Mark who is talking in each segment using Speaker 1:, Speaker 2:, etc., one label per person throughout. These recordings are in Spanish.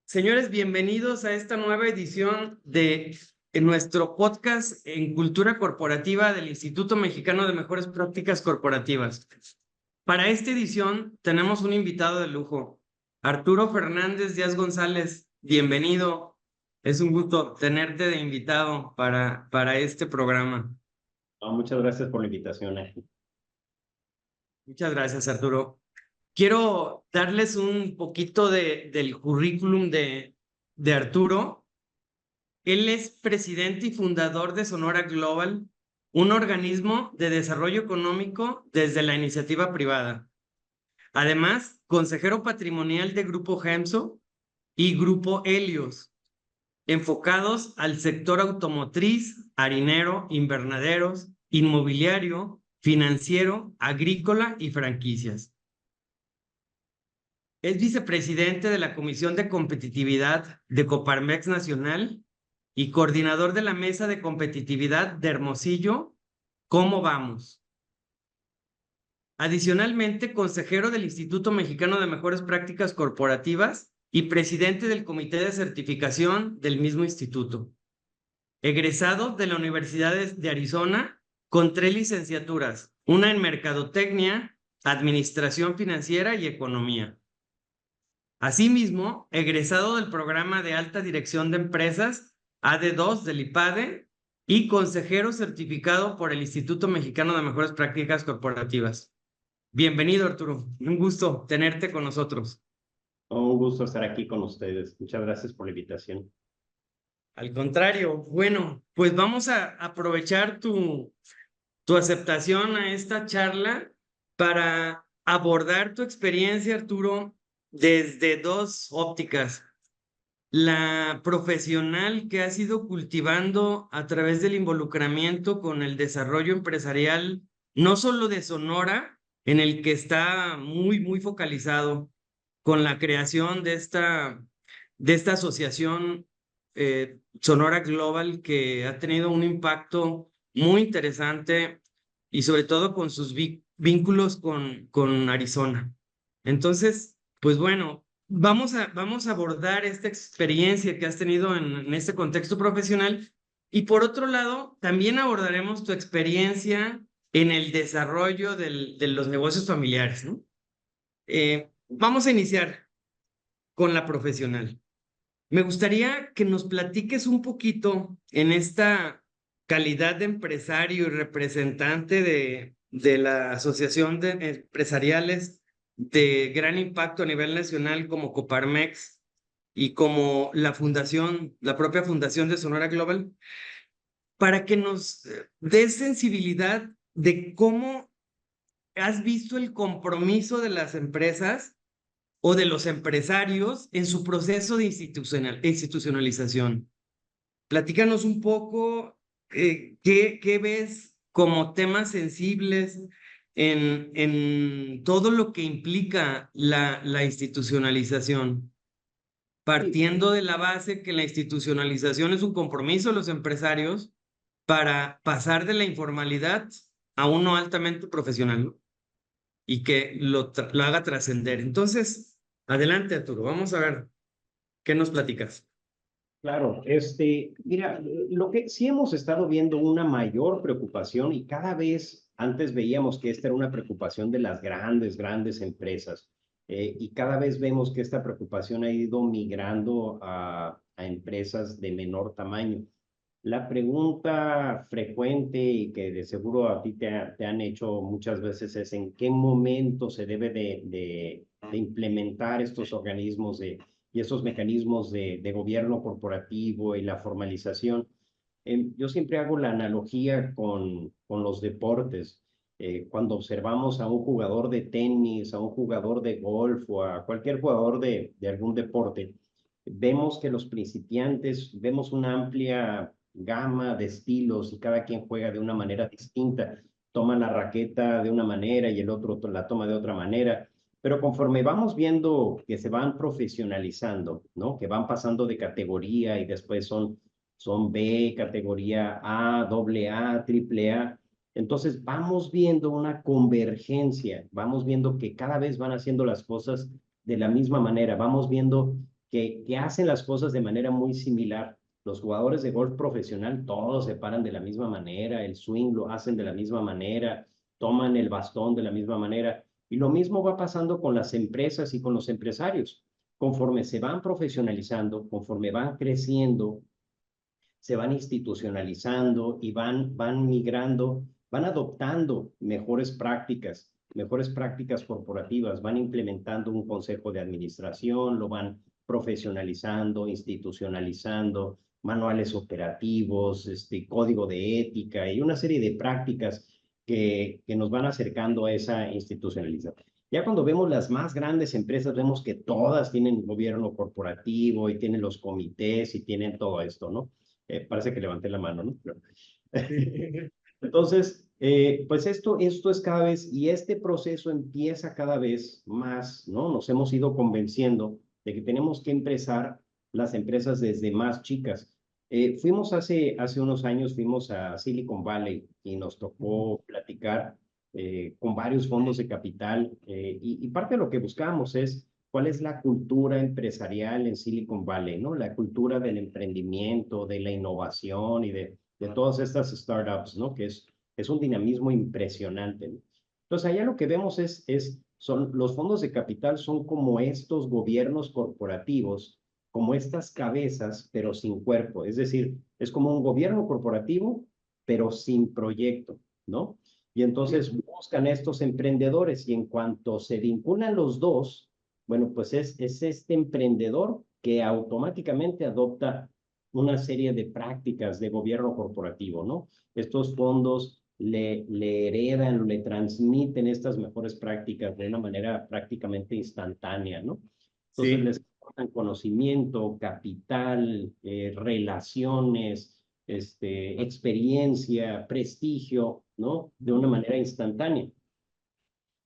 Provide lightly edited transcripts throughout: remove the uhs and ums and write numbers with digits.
Speaker 1: Señores, bienvenidos a esta nueva edición de nuestro podcast en Cultura Corporativa del Instituto Mexicano de Mejores Prácticas Corporativas. Para esta edición tenemos un invitado de lujo, Arturo Fernández Díaz González. Bienvenido. Es un gusto tenerte de invitado para este programa.
Speaker 2: Muchas gracias por la invitación.
Speaker 1: Muchas gracias, Arturo. Quiero darles un poquito del currículum de Arturo. Él es presidente y fundador de Sonora Global, un organismo de desarrollo económico desde la iniciativa privada. Además, consejero patrimonial de Grupo Gemso y Grupo Helios, enfocados al sector automotriz, harinero, invernaderos, inmobiliario, financiero, agrícola y franquicias. Es vicepresidente de la Comisión de Competitividad de Coparmex Nacional y coordinador de la Mesa de Competitividad de Hermosillo. ¿Cómo vamos? Adicionalmente, consejero del Instituto Mexicano de Mejores Prácticas Corporativas y presidente del Comité de Certificación del mismo instituto. Egresado de la Universidad de Arizona con 3 licenciaturas, una en Mercadotecnia, Administración Financiera y Economía. Asimismo, egresado del programa de Alta Dirección de Empresas AD2 del IPADE y consejero certificado por el Instituto Mexicano de Mejores Prácticas Corporativas. Bienvenido, Arturo. Un gusto tenerte con nosotros.
Speaker 2: Un gusto estar aquí con ustedes. Muchas gracias por la invitación.
Speaker 1: Al contrario, bueno, pues vamos a aprovechar tu aceptación a esta charla para abordar tu experiencia, Arturo, desde 2 ópticas. La profesional que has ido cultivando a través del involucramiento con el desarrollo empresarial, no solo de Sonora, en el que está muy focalizado con la creación de esta asociación Sonora Global, que ha tenido un impacto muy interesante y sobre todo con sus vínculos con Arizona. Entonces, pues bueno, vamos a abordar esta experiencia que has tenido en este contexto profesional y por otro lado, también abordaremos tu experiencia en el desarrollo de los negocios familiares, ¿no? Vamos a iniciar con la profesional. Me gustaría que nos platiques un poquito en esta calidad de empresario y representante de la Asociación de Empresariales de gran impacto a nivel nacional como Coparmex y como la fundación, la propia fundación de Sonora Global, para que nos des sensibilidad de cómo has visto el compromiso de las empresas o de los empresarios en su proceso de institucionalización. Platícanos un poco qué ves como temas sensibles en todo lo que implica la institucionalización, partiendo de la base que la institucionalización es un compromiso de los empresarios para pasar de la informalidad a uno altamente profesional, ¿no? Y que lo haga trascender. Entonces, adelante, Arturo, vamos a ver qué nos platicas.
Speaker 2: Claro, mira, lo que sí hemos estado viendo una mayor preocupación y cada vez antes veíamos que esta era una preocupación de las grandes empresas y cada vez vemos que esta preocupación ha ido migrando a empresas de menor tamaño. La pregunta frecuente y que de seguro a ti te han hecho muchas veces es ¿en qué momento se debe de implementar estos organismos y esos mecanismos de gobierno corporativo y la formalización? Yo siempre hago la analogía con los deportes. Cuando observamos a un jugador de tenis, a un jugador de golf o a cualquier jugador de algún deporte, vemos que los principiantes, vemos una amplia gama de estilos y cada quien juega de una manera distinta. Toma la raqueta de una manera y el otro la toma de otra manera. Pero conforme vamos viendo que se van profesionalizando, ¿no? Que van pasando de categoría y después son B, categoría A, AA, AAA, Entonces vamos viendo una convergencia, vamos viendo que cada vez van haciendo las cosas de la misma manera, vamos viendo que hacen las cosas de manera muy similar. Los jugadores de golf profesional todos se paran de la misma manera, el swing lo hacen de la misma manera, toman el bastón de la misma manera. Y lo mismo va pasando con las empresas y con los empresarios. Conforme se van profesionalizando, conforme van creciendo, se van institucionalizando y van migrando, van adoptando mejores prácticas corporativas, van implementando un consejo de administración, lo van profesionalizando, institucionalizando, manuales operativos, código de ética y una serie de prácticas que nos van acercando a esa institucionalización. Ya cuando vemos las más grandes empresas, vemos que todas tienen gobierno corporativo y tienen los comités y tienen todo esto, ¿no? Parece que levanté la mano, ¿no? Pero, entonces, pues esto es cada vez, y este proceso empieza cada vez más, ¿no? Nos hemos ido convenciendo de que tenemos que empezar las empresas desde más chicas. Fuimos hace unos años, fuimos a Silicon Valley y nos tocó platicar con varios fondos de capital y parte de lo que buscamos es cuál es la cultura empresarial en Silicon Valley, ¿no? La cultura del emprendimiento, de la innovación y de todas estas startups, ¿no? Que es un dinamismo impresionante, ¿no? Entonces, allá lo que vemos son los fondos de capital son como estos gobiernos corporativos, como estas cabezas, pero sin cuerpo. Es decir, es como un gobierno corporativo, pero sin proyecto, ¿no? Y entonces buscan estos emprendedores y en cuanto se vinculan los dos, bueno, pues es este emprendedor que automáticamente adopta una serie de prácticas de gobierno corporativo, ¿no? Estos fondos le heredan, le transmiten estas mejores prácticas de una manera prácticamente instantánea, ¿no? Entonces
Speaker 1: Sí,
Speaker 2: les aportan conocimiento, capital, relaciones, experiencia, prestigio, ¿no? De una manera instantánea.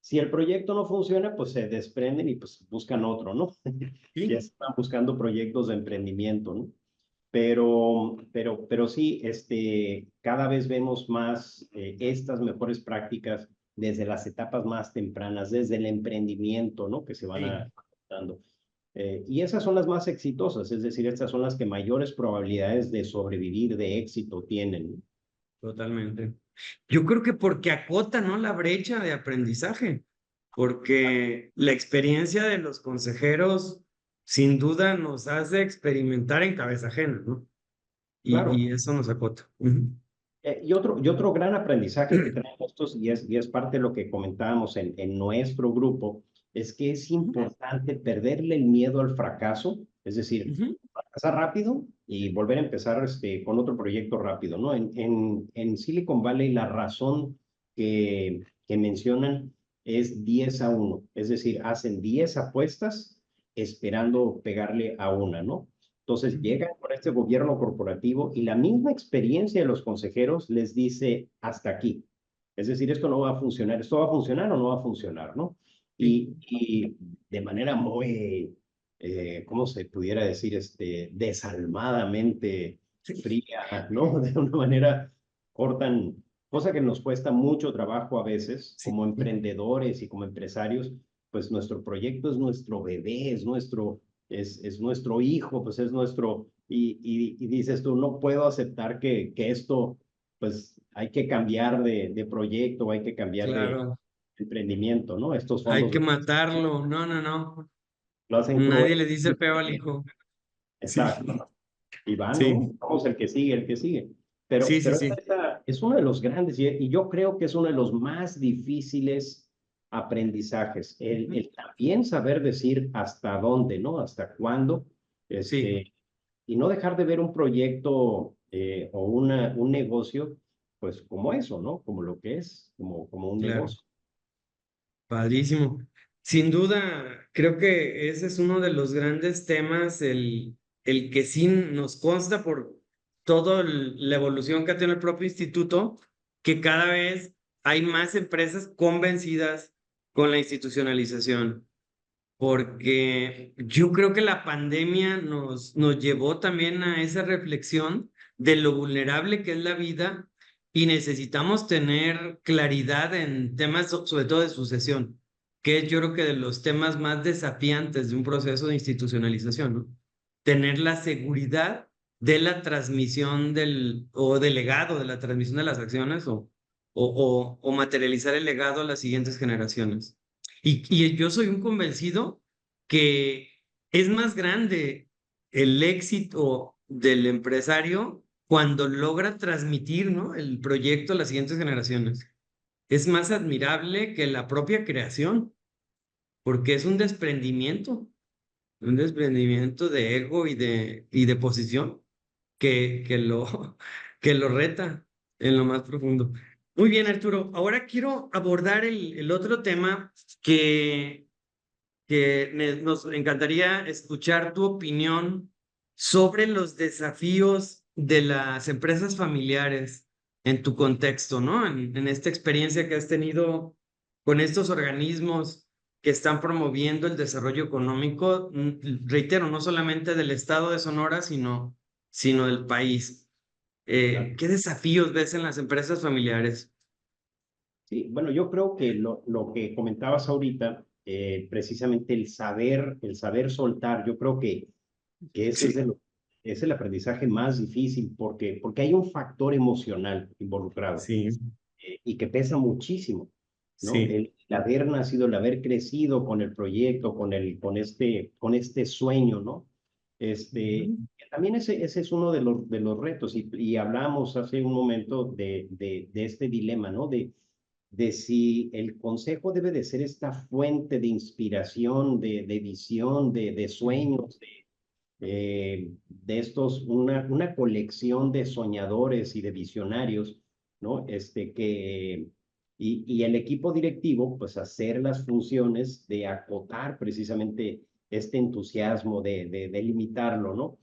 Speaker 2: Si el proyecto no funciona, pues se desprenden y pues buscan otro, ¿no? Ya
Speaker 1: sí,
Speaker 2: están buscando proyectos de emprendimiento, ¿no? Pero sí, cada vez vemos más estas mejores prácticas desde las etapas más tempranas, desde el emprendimiento, ¿no? Que se van
Speaker 1: sí,
Speaker 2: adaptando. Y esas son las más exitosas, es decir, estas son las que mayores probabilidades de sobrevivir, de éxito tienen, ¿no?
Speaker 1: totalmente. Yo creo que porque acota, ¿no? La brecha de aprendizaje, porque la experiencia de los consejeros sin duda nos hace experimentar en cabeza ajena, ¿no?
Speaker 2: Claro.
Speaker 1: Y eso nos acota. Ujú.
Speaker 2: Y otro gran aprendizaje que traen estos, y es parte de lo que comentábamos en nuestro grupo, es que es importante perderle el miedo al fracaso, es decir,
Speaker 1: Ujú.
Speaker 2: fracasar rápido y volver a empezar con otro proyecto rápido, ¿no? En Silicon Valley la razón que mencionan es 10-1, es decir, hacen 10 apuestas esperando pegarle a una, ¿no? Entonces llegan con este gobierno corporativo y la misma experiencia de los consejeros les dice hasta aquí. Es decir, esto no va a funcionar, esto va a funcionar o no va a funcionar, ¿no?
Speaker 1: Sí,
Speaker 2: Y de manera muy, ¿cómo se pudiera decir? Desalmadamente
Speaker 1: sí,
Speaker 2: fría, ¿no? De una manera cortan, cosa que nos cuesta mucho trabajo a veces
Speaker 1: sí,
Speaker 2: como emprendedores y como empresarios, pues nuestro proyecto es nuestro bebé, es nuestro hijo, pues es nuestro, y dices tú, no puedo aceptar que esto, pues hay que cambiar de proyecto, hay que cambiar de
Speaker 1: claro.
Speaker 2: emprendimiento, ¿no? Estos
Speaker 1: Hay
Speaker 2: fondos
Speaker 1: que matarlo. No, no, no.
Speaker 2: lo hacen
Speaker 1: Nadie
Speaker 2: cruel.
Speaker 1: le dice feo al hijo.
Speaker 2: Exacto.
Speaker 1: Sí,
Speaker 2: Y van,
Speaker 1: sí,
Speaker 2: ¿no? Vamos el que sigue, el que sigue. Pero,
Speaker 1: sí, sí,
Speaker 2: pero
Speaker 1: sí.
Speaker 2: es uno de los grandes y yo creo que es uno de los más difíciles aprendizajes,
Speaker 1: Ujú.
Speaker 2: el también saber decir hasta dónde, ¿no? Hasta cuándo,
Speaker 1: Sí,
Speaker 2: y no dejar de ver un proyecto o un negocio, pues como eso, ¿no? Como lo que es, como un
Speaker 1: claro.
Speaker 2: negocio.
Speaker 1: Padrísimo. Sin duda, creo que ese es uno de los grandes temas, el que sí nos consta por toda la evolución que ha tenido el propio instituto, que cada vez hay más empresas convencidas con la institucionalización, porque yo creo que la pandemia nos llevó también a esa reflexión de lo vulnerable que es la vida y necesitamos tener claridad en temas, sobre todo de sucesión, que es yo creo que de los temas más desafiantes de un proceso de institucionalización, ¿no? Tener la seguridad de la transmisión o del legado, de la transmisión de las acciones o materializar el legado a las siguientes generaciones. Y yo soy un convencido que es más grande el éxito del empresario cuando logra transmitir, ¿no?, el proyecto a las siguientes generaciones. Es más admirable que la propia creación, porque es un desprendimiento de ego y de posición que que lo reta en lo más profundo. Muy bien, Arturo. Ahora quiero abordar el otro tema que nos encantaría escuchar tu opinión sobre los desafíos de las empresas familiares en tu contexto, ¿no? En esta experiencia que has tenido con estos organismos que están promoviendo el desarrollo económico, reitero, no solamente del estado de Sonora, sino del país.
Speaker 2: Claro.
Speaker 1: ¿Qué desafíos ves en las empresas familiares?
Speaker 2: Sí, bueno, yo creo que lo que comentabas ahorita, precisamente el saber soltar, yo creo que ese es,
Speaker 1: Sí,
Speaker 2: es el aprendizaje más difícil porque hay un factor emocional involucrado
Speaker 1: sí,
Speaker 2: y que pesa muchísimo, ¿no?
Speaker 1: sí.
Speaker 2: El haber nacido, el haber crecido con el proyecto, con este sueño, ¿no?
Speaker 1: Ujú.
Speaker 2: También ese es uno de los retos y hablamos hace un momento de este dilema, ¿no? De si el consejo debe de ser esta fuente de inspiración, de visión, de sueños, de estos, una colección de soñadores y de visionarios, ¿no? Y el equipo directivo, pues hacer las funciones de acotar precisamente este entusiasmo, de limitarlo, ¿no?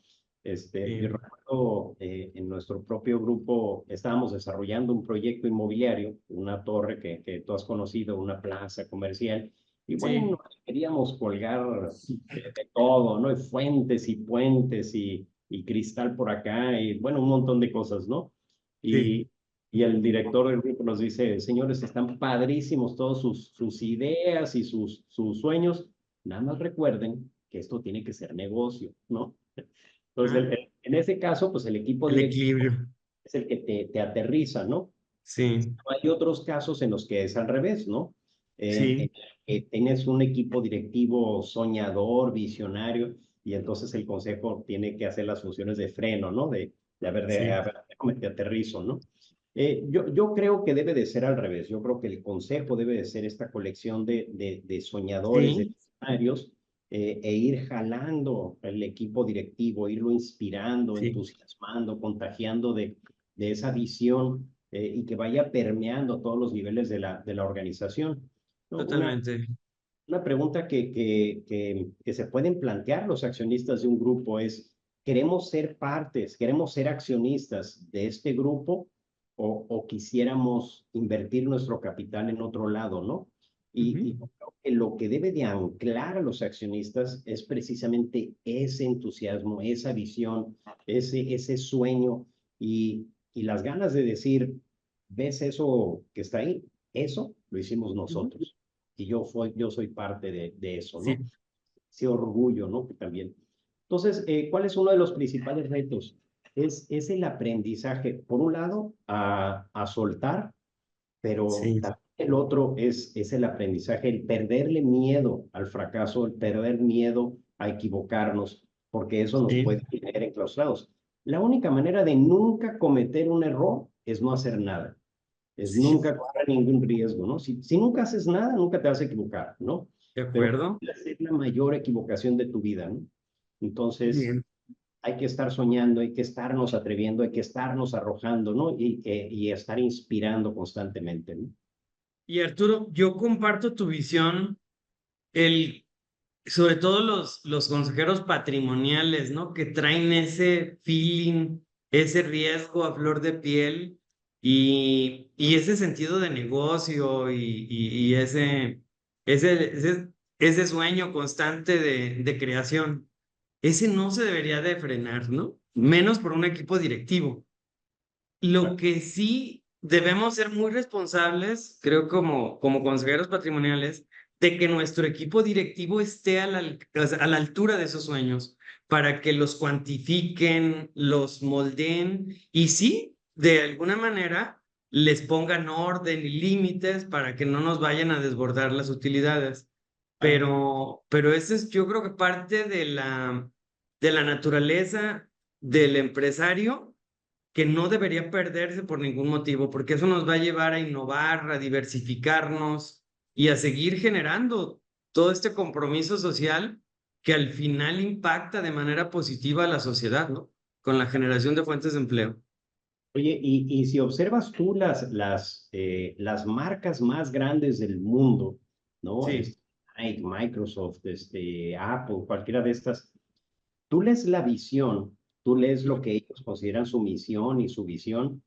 Speaker 2: Yo
Speaker 1: Sí,
Speaker 2: recuerdo en nuestro propio grupo estábamos desarrollando un proyecto inmobiliario, una torre que tú has conocido, una plaza comercial, y bueno,
Speaker 1: sí,
Speaker 2: queríamos colgar de todo, ¿no? Y fuentes y puentes y cristal por acá y bueno, un montón de cosas, ¿no?
Speaker 1: sí.
Speaker 2: Y, y el director del grupo nos dice, señores, están padrísimos todos sus ideas y sus sueños, nada más recuerden que esto tiene que ser negocio, ¿no? Entonces,
Speaker 1: Ah,
Speaker 2: en ese caso, pues el equipo
Speaker 1: el
Speaker 2: directivo
Speaker 1: equilibrio.
Speaker 2: es el que te aterriza, ¿no?
Speaker 1: Sí,
Speaker 2: Hay otros casos en los que es al revés, ¿no? En
Speaker 1: sí,
Speaker 2: que tienes un equipo directivo soñador, visionario, y entonces el consejo tiene que hacer las funciones de freno, ¿no? A
Speaker 1: sí,
Speaker 2: ver, déjame te aterrizo, ¿no? Yo creo que debe de ser al revés. Yo creo que el consejo debe de ser esta colección de soñadores, de
Speaker 1: sí,
Speaker 2: visionarios, e ir jalando el equipo directivo, irlo inspirando,
Speaker 1: sí,
Speaker 2: entusiasmando, contagiando de esa visión y que vaya permeando a todos los niveles de la organización. ¿No?
Speaker 1: totalmente.
Speaker 2: Una pregunta que se pueden plantear los accionistas de un grupo es, ¿queremos ser partes, queremos ser accionistas de este grupo o quisiéramos invertir nuestro capital en otro lado, ¿no?
Speaker 1: Ujú.
Speaker 2: Y creo que lo que debe de anclar a los accionistas es precisamente ese entusiasmo, esa visión, ese sueño y las ganas de decir, ¿ves eso que está ahí? Eso lo hicimos
Speaker 1: Ujú.
Speaker 2: nosotros y yo soy parte de eso,
Speaker 1: Sí,
Speaker 2: ¿no? Ese orgullo, ¿no? Que también. Entonces, ¿cuál es uno de los principales retos? Es el aprendizaje, por un lado, a soltar, pero
Speaker 1: sí,
Speaker 2: también el otro es el aprendizaje, el perderle miedo al fracaso, el perder miedo a equivocarnos, porque eso nos
Speaker 1: sí,
Speaker 2: puede tener enclaustrados. La única manera de nunca cometer un error es no hacer nada, es
Speaker 1: sí,
Speaker 2: nunca correr ningún riesgo, ¿no? Si nunca haces nada, nunca te vas a equivocar, ¿no?
Speaker 1: de
Speaker 2: Pero
Speaker 1: acuerdo.
Speaker 2: es la mayor equivocación de tu vida, ¿no? Entonces,
Speaker 1: Bien.
Speaker 2: hay que estar soñando, hay que estarnos atreviendo, hay que estarnos arrojando, ¿no? Y estar inspirando constantemente, ¿no?
Speaker 1: Y Arturo, yo comparto tu visión, el, sobre todo los consejeros patrimoniales, ¿no? Que traen ese feeling, ese riesgo a flor de piel y ese sentido de negocio y ese, ese sueño constante de creación. Ese no se debería de frenar, ¿no? Menos por un equipo directivo. Lo que sí debemos ser muy responsables, creo, como consejeros patrimoniales, de que nuestro equipo directivo esté o sea, a la altura de esos sueños, para que los cuantifiquen, los moldeen y sí, de alguna manera, les pongan orden y límites para que no nos vayan a desbordar las utilidades. Pero ese es, yo creo que parte de la naturaleza del empresario que no debería perderse por ningún motivo, porque eso nos va a llevar a innovar, a diversificarnos y a seguir generando todo este compromiso social que al final impacta de manera positiva a la sociedad, ¿no? Con la generación de fuentes de empleo.
Speaker 2: Oye, y si observas tú las marcas más grandes del mundo, ¿no?
Speaker 1: Sí,
Speaker 2: Nike, Microsoft, Apple, cualquiera de estas, tú lees la visión, tú lees lo que ellos consideran su misión y su visión,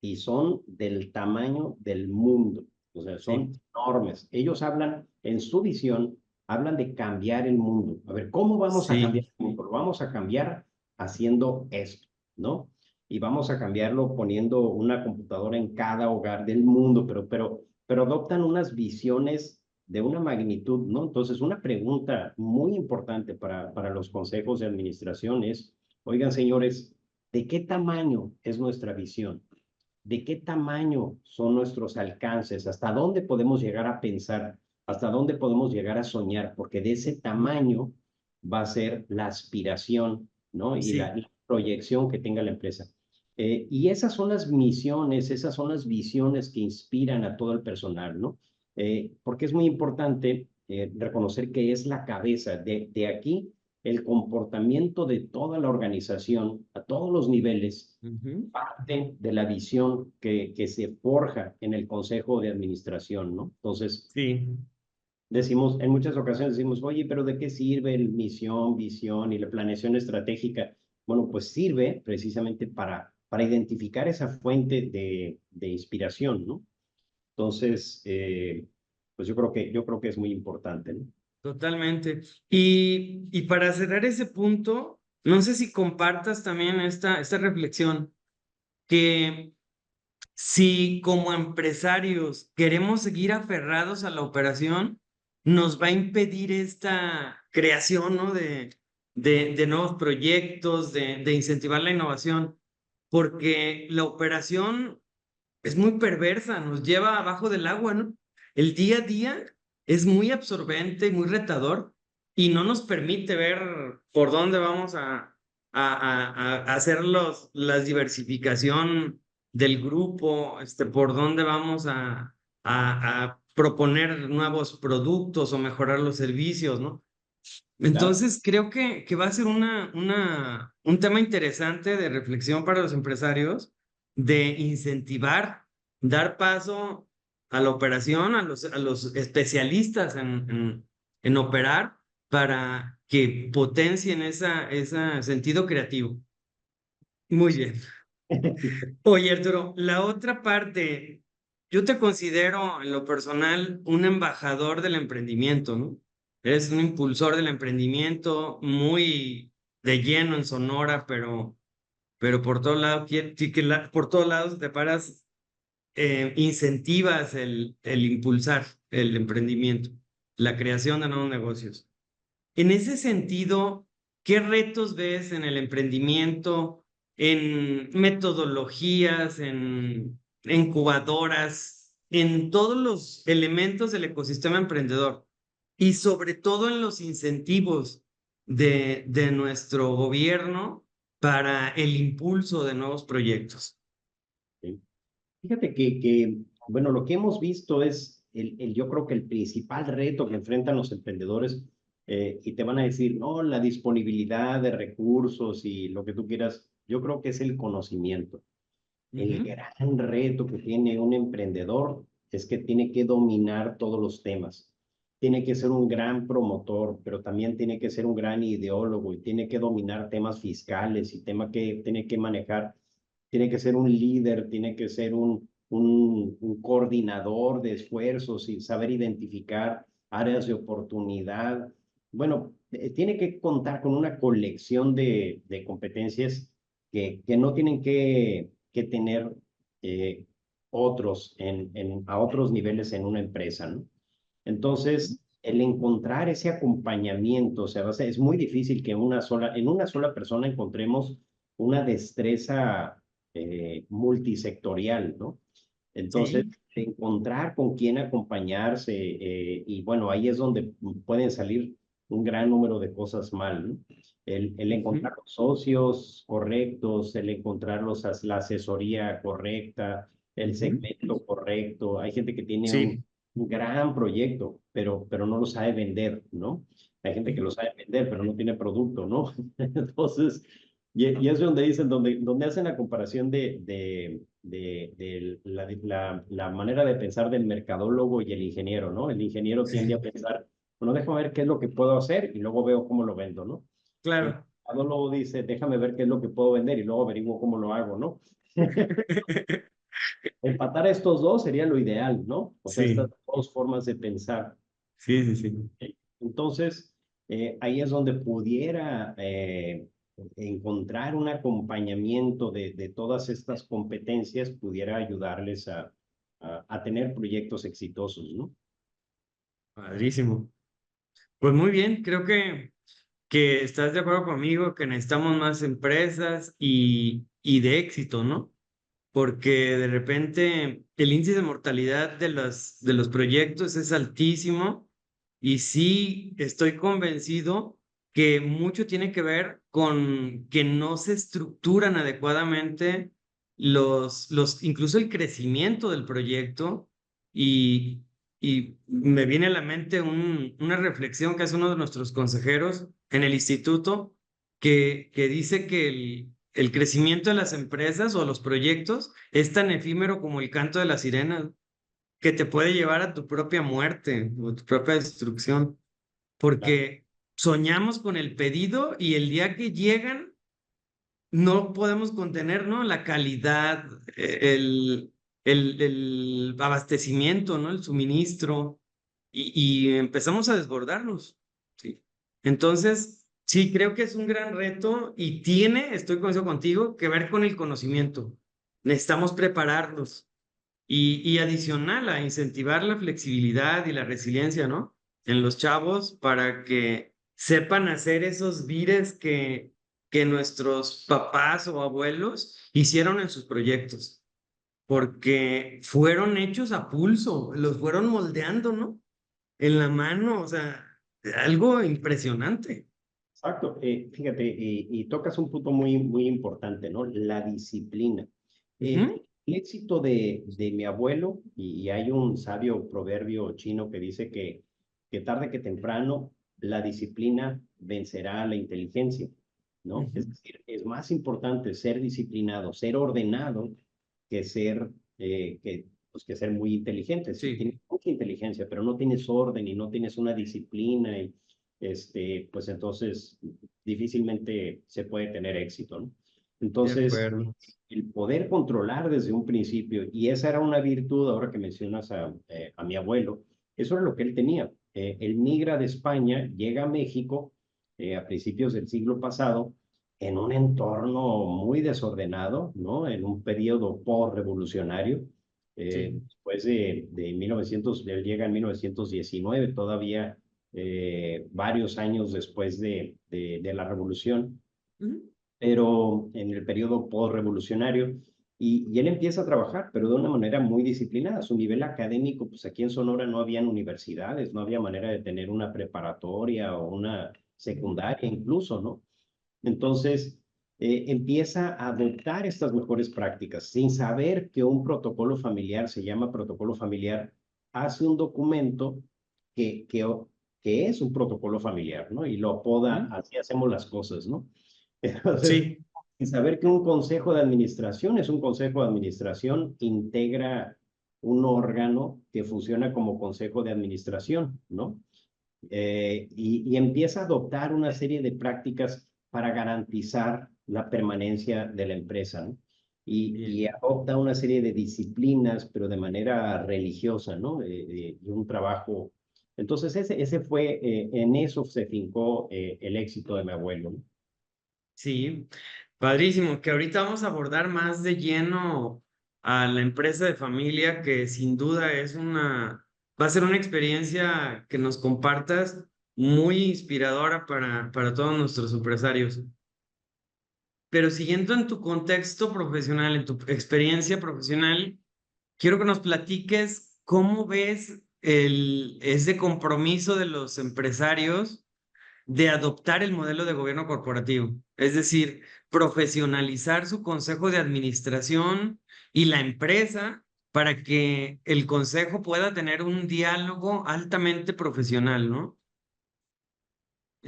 Speaker 2: y son del tamaño del mundo, o sea,
Speaker 1: sí,
Speaker 2: son enormes. Ellos hablan, en su visión, hablan de cambiar el mundo. A ver, ¿cómo vamos a cambiar
Speaker 1: sí,
Speaker 2: el mundo? Lo vamos a cambiar haciendo esto, ¿no? Y vamos a cambiarlo poniendo una computadora en cada hogar del mundo, pero adoptan unas visiones de una magnitud, ¿no? Entonces, una pregunta muy importante para los consejos de administración es, oigan, señores, ¿de qué tamaño es nuestra visión? ¿De qué tamaño son nuestros alcances? ¿Hasta dónde podemos llegar a pensar? ¿Hasta dónde podemos llegar a soñar? Porque de ese tamaño va a ser la aspiración, ¿no? Y
Speaker 1: sí.
Speaker 2: la proyección que tenga la empresa. Y esas son las misiones, esas son las visiones que inspiran a todo el personal, ¿no? Porque es muy importante reconocer que es la cabeza. De aquí, el comportamiento de toda la organización a todos los niveles
Speaker 1: Ujú.
Speaker 2: parte de la visión que se forja en el consejo de administración, ¿no? Entonces,
Speaker 1: Sí,
Speaker 2: decimos, en muchas ocasiones decimos, oye, pero ¿de qué sirve el misión, visión y la planeación estratégica? Bueno, pues sirve precisamente para identificar esa fuente de inspiración, ¿no? Entonces, pues yo creo que es muy importante, ¿no?
Speaker 1: totalmente. Y para cerrar ese punto, no sé si compartas también esta reflexión, que si como empresarios queremos seguir aferrados a la operación, nos va a impedir esta creación, ¿no? de nuevos proyectos, de incentivar la innovación, porque la operación es muy perversa, nos lleva abajo del agua, ¿no? El día a día es muy absorbente y muy retador y no nos permite ver por dónde vamos a hacer la diversificación del grupo, por dónde vamos a proponer nuevos productos o mejorar los servicios, ¿no?
Speaker 2: Claro.
Speaker 1: Entonces, creo que va a ser un tema interesante de reflexión para los empresarios, de incentivar, dar paso a la operación, a los especialistas en operar para que potencien ese sentido creativo. Muy bien. Oye, Arturo, la otra parte, yo te considero en lo personal un embajador del emprendimiento, ¿no? Eres un impulsor del emprendimiento muy de lleno en Sonora, pero por todo lado, sí que por todos lados te paras, incentivas el impulsar el emprendimiento, la creación de nuevos negocios. En ese sentido, ¿qué retos ves en el emprendimiento, en metodologías, en incubadoras, en todos los elementos del ecosistema emprendedor y sobre todo en los incentivos de nuestro gobierno para el impulso de nuevos proyectos?
Speaker 2: ¿Sí? Fíjate bueno, lo que hemos visto es, yo creo que el principal reto que enfrentan los emprendedores, y te van a decir, no, la disponibilidad de recursos y lo que tú quieras, yo creo que es el conocimiento. El
Speaker 1: Ujú.
Speaker 2: gran reto que tiene un emprendedor es que tiene que dominar todos los temas. Tiene que ser un gran promotor, pero también tiene que ser un gran ideólogo y tiene que dominar temas fiscales y tiene que manejar, tiene que ser un líder, tiene que ser un coordinador de esfuerzos y saber identificar áreas de oportunidad. Bueno, tiene que contar con una colección de competencias que no tienen que tener otros a otros niveles en una empresa, ¿no? Entonces, el encontrar ese acompañamiento, o sea, es muy difícil que en una sola persona encontremos una destreza multisectorial, ¿no? Entonces,
Speaker 1: Sí.
Speaker 2: encontrar con quién acompañarse, y bueno, ahí es donde pueden salir un gran número de cosas mal, ¿no? El
Speaker 1: Ujú.
Speaker 2: encontrar los socios correctos, el encontrar la asesoría correcta, el
Speaker 1: Ujú.
Speaker 2: segmento correcto. Hay gente que tiene
Speaker 1: Sí.
Speaker 2: un gran proyecto, pero no lo sabe vender, ¿no? Hay gente que
Speaker 1: Ujú.
Speaker 2: lo sabe vender, pero no tiene producto, ¿no? Entonces, y es donde dicen, donde hacen la comparación de la manera de pensar del mercadólogo y el ingeniero, ¿no? El ingeniero tiende a
Speaker 1: Sí.
Speaker 2: pensar, bueno, déjame ver qué es lo que puedo hacer y luego veo cómo lo vendo, ¿no? Y el
Speaker 1: Claro.
Speaker 2: mercadólogo dice, déjame ver qué es lo que puedo vender y luego averiguo cómo lo hago, ¿no? Empatar a estos dos sería lo ideal, ¿no? O sea, estas
Speaker 1: Sí,
Speaker 2: dos formas de pensar.
Speaker 1: sí, sí, sí.
Speaker 2: Entonces, ahí es donde pudiera encontrar un acompañamiento de todas estas competencias, pudiera ayudarles a tener proyectos exitosos, ¿no?
Speaker 1: Padrísimo. Pues muy bien, creo que estás de acuerdo conmigo que necesitamos más empresas y de éxito, ¿no? Porque de repente el índice de mortalidad de los proyectos es altísimo y sí estoy convencido que mucho tiene que ver con que no se estructuran adecuadamente incluso el crecimiento del proyecto y, y me viene a la mente una reflexión que hace uno de nuestros consejeros en el instituto que dice que el crecimiento de las empresas o los proyectos es tan efímero como el canto de las sirenas, que te puede llevar a tu propia muerte o tu propia destrucción,
Speaker 2: Claro.
Speaker 1: porque soñamos con el pedido y el día que llegan no podemos contener, ¿no? La calidad, el abastecimiento, ¿no? El suministro y empezamos a desbordarnos, ¿sí? Entonces, sí, creo que es un gran reto y tiene, estoy convencido contigo, que ver con el conocimiento. Necesitamos prepararnos y adicional a incentivar la flexibilidad y la resiliencia, ¿no? En los chavos para que sepan hacer esos vires que nuestros papás o abuelos hicieron en sus proyectos, porque fueron hechos a pulso, los fueron moldeando, ¿no? En la mano, o sea, algo impresionante.
Speaker 2: Exacto. Fíjate, y tocas un punto muy, muy importante, ¿no? La disciplina.
Speaker 1: Ujú.
Speaker 2: El éxito de mi abuelo, y hay un sabio proverbio chino que dice que tarde que temprano la disciplina vencerá a la inteligencia, ¿no?
Speaker 1: Ujú.
Speaker 2: Es decir, es más importante ser disciplinado, ser ordenado, que ser, pues que ser muy inteligente. Si
Speaker 1: Sí,
Speaker 2: tienes mucha inteligencia, pero no tienes orden y no tienes una disciplina, pues entonces difícilmente se puede tener éxito, ¿no?
Speaker 1: de
Speaker 2: Entonces,
Speaker 1: acuerdo.
Speaker 2: el poder controlar desde un principio, y esa era una virtud, ahora que mencionas a mi abuelo, eso era lo que él tenía. Él migra de España, llega a México a principios del siglo pasado, en un entorno muy desordenado, ¿no? En un periodo post-revolucionario.
Speaker 1: Sí.
Speaker 2: Después de 1900, él llega en 1919, todavía varios años después de la revolución,
Speaker 1: Ujú.
Speaker 2: pero en el periodo postrevolucionario, y él empieza a trabajar, pero de una manera muy disciplinada. Su nivel académico, pues aquí en Sonora no habían universidades, no había manera de tener una preparatoria o una secundaria incluso, ¿no? Entonces, empieza a adoptar estas mejores prácticas sin saber que un protocolo familiar, se llama protocolo familiar, hace un documento que, que, que es un protocolo familiar, ¿no? Y lo apoda,
Speaker 1: Ujú.
Speaker 2: así hacemos las cosas, ¿no? Entonces,
Speaker 1: Sí.
Speaker 2: sin saber que un consejo de administración es un consejo de administración, integra un órgano que funciona como consejo de administración, ¿no? Y empieza a adoptar una serie de prácticas para garantizar la permanencia de la empresa, ¿no? Y
Speaker 1: Bien.
Speaker 2: adopta una serie de disciplinas, pero de manera religiosa, ¿no? Y un trabajo. Entonces, ese fue, en eso se fincó el éxito de mi abuelo, ¿no?
Speaker 1: Sí, padrísimo, que ahorita vamos a abordar más de lleno a la empresa de familia, que sin duda va a ser una experiencia que nos compartas muy inspiradora para todos nuestros empresarios. Pero siguiendo en tu contexto profesional, en tu experiencia profesional, quiero que nos platiques cómo ves ese compromiso de los empresarios de adoptar el modelo de gobierno corporativo, es decir, profesionalizar su consejo de administración y la empresa para que el consejo pueda tener un diálogo altamente profesional, ¿no?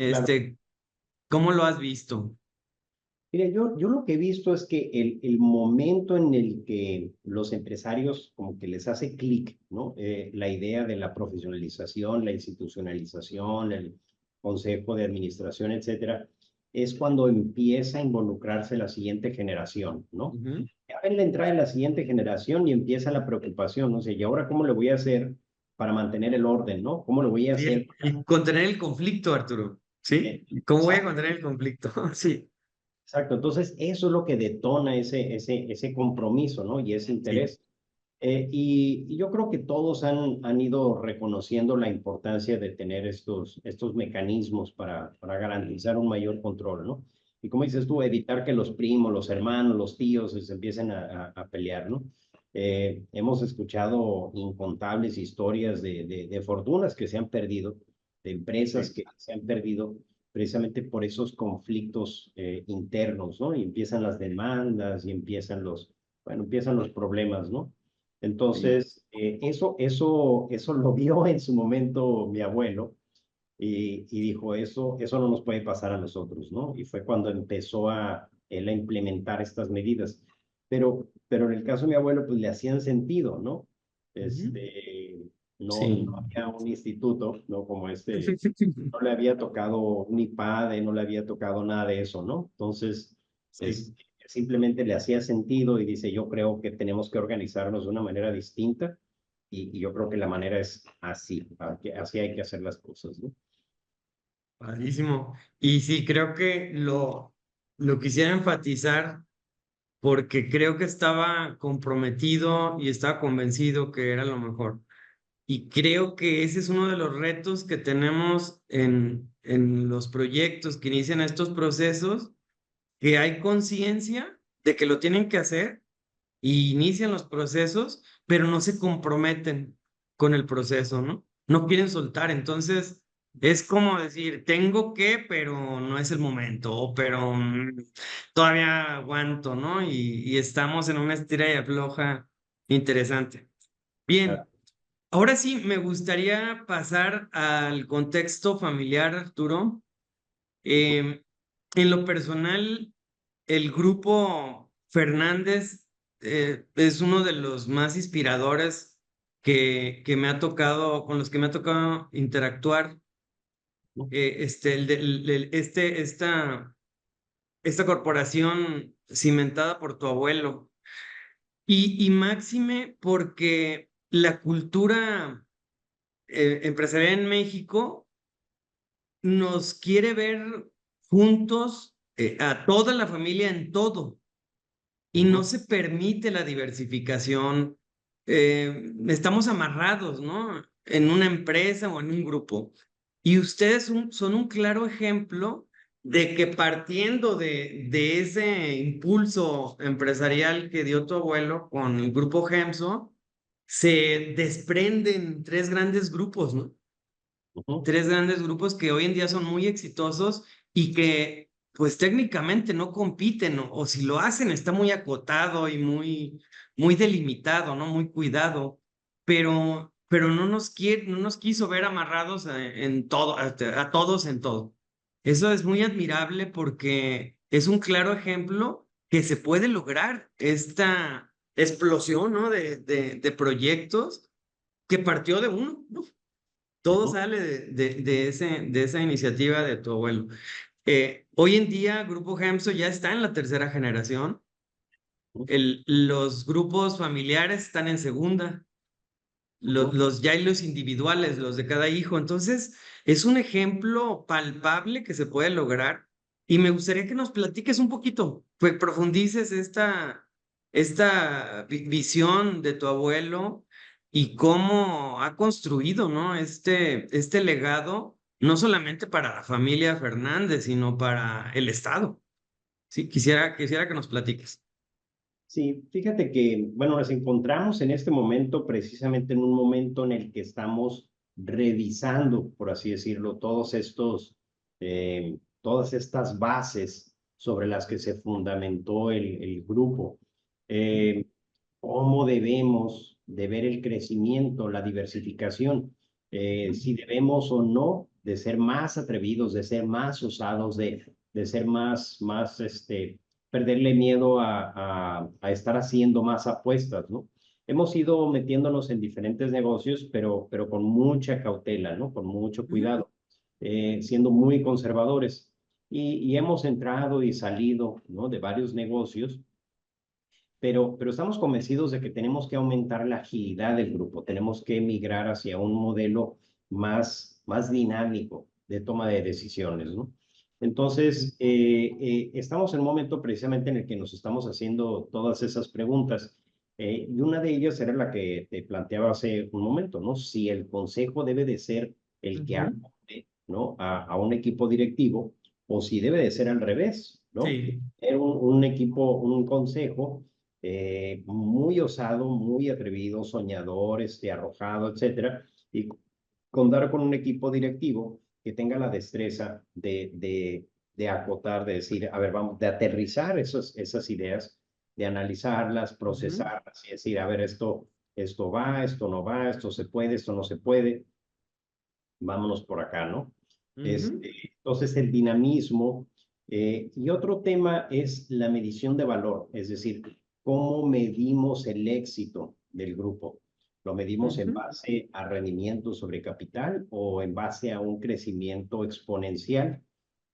Speaker 2: Claro.
Speaker 1: Este, ¿cómo lo has visto?
Speaker 2: Mira, yo lo que he visto es que el momento en el que los empresarios como que les hace clic, ¿no? La idea de la profesionalización, la institucionalización, el consejo de administración, etcétera, es cuando empieza a involucrarse la siguiente generación, ¿no?
Speaker 1: Ujú.
Speaker 2: Ya ven la entrada de la siguiente generación y empieza la preocupación, no sé, ¿y ahora cómo le voy a hacer para mantener el orden, ¿no? ¿Cómo le voy a
Speaker 1: Sí,
Speaker 2: hacer?
Speaker 1: y contener el conflicto, Arturo, ¿sí? ¿Cómo voy a
Speaker 2: Exacto.
Speaker 1: contener el conflicto? Sí,
Speaker 2: Exacto, entonces eso es lo que detona ese compromiso, ¿no? Y ese
Speaker 1: sí.
Speaker 2: interés. Y yo creo que todos han ido reconociendo la importancia de tener estos mecanismos para garantizar un mayor control, ¿no? Y como dices tú, evitar que los primos, los hermanos, los tíos se empiecen a pelear, ¿no? Hemos escuchado incontables historias de fortunas que se han perdido, de empresas
Speaker 1: Sí.
Speaker 2: que se han perdido precisamente por esos conflictos internos, ¿no? Y empiezan las demandas y empiezan los problemas, ¿no?
Speaker 1: Sí.
Speaker 2: Entonces, eso lo vio en su momento mi abuelo y dijo, eso no nos puede pasar a nosotros, ¿no? Y fue cuando empezó él a implementar estas medidas. Pero en el caso de mi abuelo, pues le hacían sentido, ¿no?
Speaker 1: Ujú.
Speaker 2: Este, no
Speaker 1: Sí.
Speaker 2: había un instituto, ¿no? Como no le había tocado un IPADE, no le había tocado nada de eso, ¿no? Entonces,
Speaker 1: Sí.
Speaker 2: simplemente le hacía sentido y dice, yo creo que tenemos que organizarnos de una manera distinta y yo creo que la manera es así, así hay que hacer las cosas, ¿no?
Speaker 1: Padrísimo. Y sí, creo que lo quisiera enfatizar porque creo que estaba comprometido y estaba convencido que era lo mejor. Y creo que ese es uno de los retos que tenemos en los proyectos que inician estos procesos, que hay conciencia de que lo tienen que hacer y inician los procesos, pero no se comprometen con el proceso, ¿no? No quieren soltar. Entonces, es como decir, tengo que, pero no es el momento, o pero todavía aguanto, ¿no? Y estamos en una estira y afloja interesante.
Speaker 2: Ah,
Speaker 1: Bien, ahora sí, me gustaría pasar al contexto familiar, Arturo.
Speaker 2: ujú,
Speaker 1: Em, en lo personal, el grupo Fernández es uno de los más inspiradores que me ha tocado, con los que me ha tocado interactuar.
Speaker 2: ujú,
Speaker 1: Esta corporación cimentada por tu abuelo. Y máxime porque la cultura empresarial en México nos quiere ver juntos, a toda la familia en todo, y no
Speaker 2: ujú,
Speaker 1: se permite la diversificación. Estamos amarrados, ¿no? En una empresa o en un grupo. Y ustedes son un claro ejemplo de que partiendo de ese impulso empresarial que dio tu abuelo con el grupo Gemso, se desprenden tres grandes grupos, ¿no?
Speaker 2: ujú,
Speaker 1: Tres grandes grupos que hoy en día son muy exitosos y que pues técnicamente no compiten, o si lo hacen está muy acotado y muy delimitado, ¿no? Muy cuidado, pero no nos quiso ver amarrados en todo, a todos en todo. Eso es muy admirable porque es un claro ejemplo que se puede lograr esta explosión, ¿no? De proyectos que partió de uno, ¿no? Todo
Speaker 2: ujú,
Speaker 1: sale de esa iniciativa de tu abuelo. Hoy en día, Grupo Gemso ya está en la tercera generación.
Speaker 2: ujú,
Speaker 1: Los grupos familiares están en segunda.
Speaker 2: ujú.
Speaker 1: Ya hay los individuales, los de cada hijo. Entonces, es un ejemplo palpable que se puede lograr. Y me gustaría que nos platiques un poquito, pues profundices esta visión de tu abuelo y cómo ha construido, ¿no? Este legado, no solamente para la familia Fernández, sino para el Estado. Sí, quisiera que nos platiques.
Speaker 2: Sí, fíjate que, bueno, nos encontramos en este momento precisamente en un momento en el que estamos revisando, por así decirlo, todas estas bases sobre las que se fundamentó el grupo. Eh, Cómo debemos de ver el crecimiento, la diversificación, si debemos o no de ser más atrevidos, de ser más osados, de ser perderle miedo a estar haciendo más apuestas, ¿no? Hemos ido metiéndonos en diferentes negocios, pero con mucha cautela, ¿no? Con mucho
Speaker 1: Ujú,
Speaker 2: cuidado, siendo muy conservadores. Y hemos entrado y salido, ¿no? De varios negocios, pero estamos convencidos de que tenemos que aumentar la agilidad del grupo, tenemos que migrar hacia un modelo más dinámico de toma de decisiones, ¿no? Entonces, estamos en un momento precisamente en el que nos estamos haciendo todas esas preguntas. Y una de ellas era la que te planteaba hace un momento, ¿no? Si el consejo debe de ser el que
Speaker 1: ujú.
Speaker 2: acoge, ¿no? A un equipo directivo, o si debe de ser al revés, ¿no?
Speaker 1: Sí.
Speaker 2: Era un equipo, un consejo muy osado, muy atrevido, soñador, arrojado, etcétera, y contar con un equipo directivo que tenga la destreza de acotar, de decir, a ver, vamos, de aterrizar esas ideas, de analizarlas,
Speaker 1: Ujú,
Speaker 2: procesarlas y decir, a ver, esto va, esto no va, esto se puede, esto no se puede, vámonos por acá, ¿no?
Speaker 1: ujú.
Speaker 2: Entonces, el dinamismo. Y otro tema es la medición de valor, es decir, cómo medimos el éxito del grupo. ¿Lo medimos en
Speaker 1: Ujú,
Speaker 2: base a rendimiento sobre capital o en base a un crecimiento exponencial?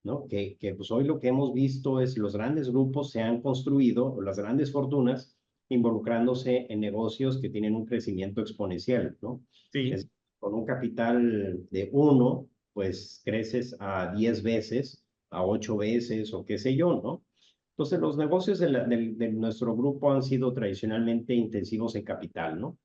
Speaker 2: ¿No? Que pues hoy lo que hemos visto es los grandes grupos se han construido, o las grandes fortunas, involucrándose en negocios que tienen un crecimiento exponencial, ¿no?
Speaker 1: sí,
Speaker 2: Es, con un capital de uno, pues creces a 10 veces, a 8 veces o qué sé yo, ¿no? Entonces, los negocios de nuestro grupo han sido tradicionalmente intensivos en capital, ¿no?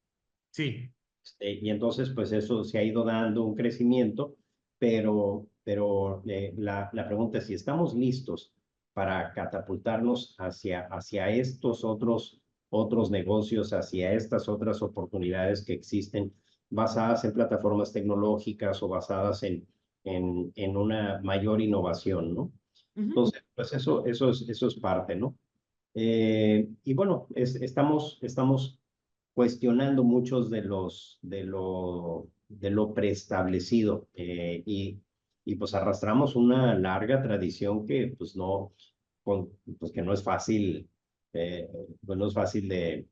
Speaker 1: sí.
Speaker 2: Y entonces, pues eso se ha ido dando un crecimiento, pero la pregunta es si estamos listos para catapultarnos hacia estos otros negocios, hacia estas otras oportunidades que existen basadas en plataformas tecnológicas o basadas en una mayor innovación, ¿no?
Speaker 1: Ujú,
Speaker 2: Entonces, pues eso es parte, ¿no? Y bueno, estamos cuestionando muchos de lo preestablecido y pues arrastramos una larga tradición que pues no, pues que no es fácil, eh, pues no es fácil de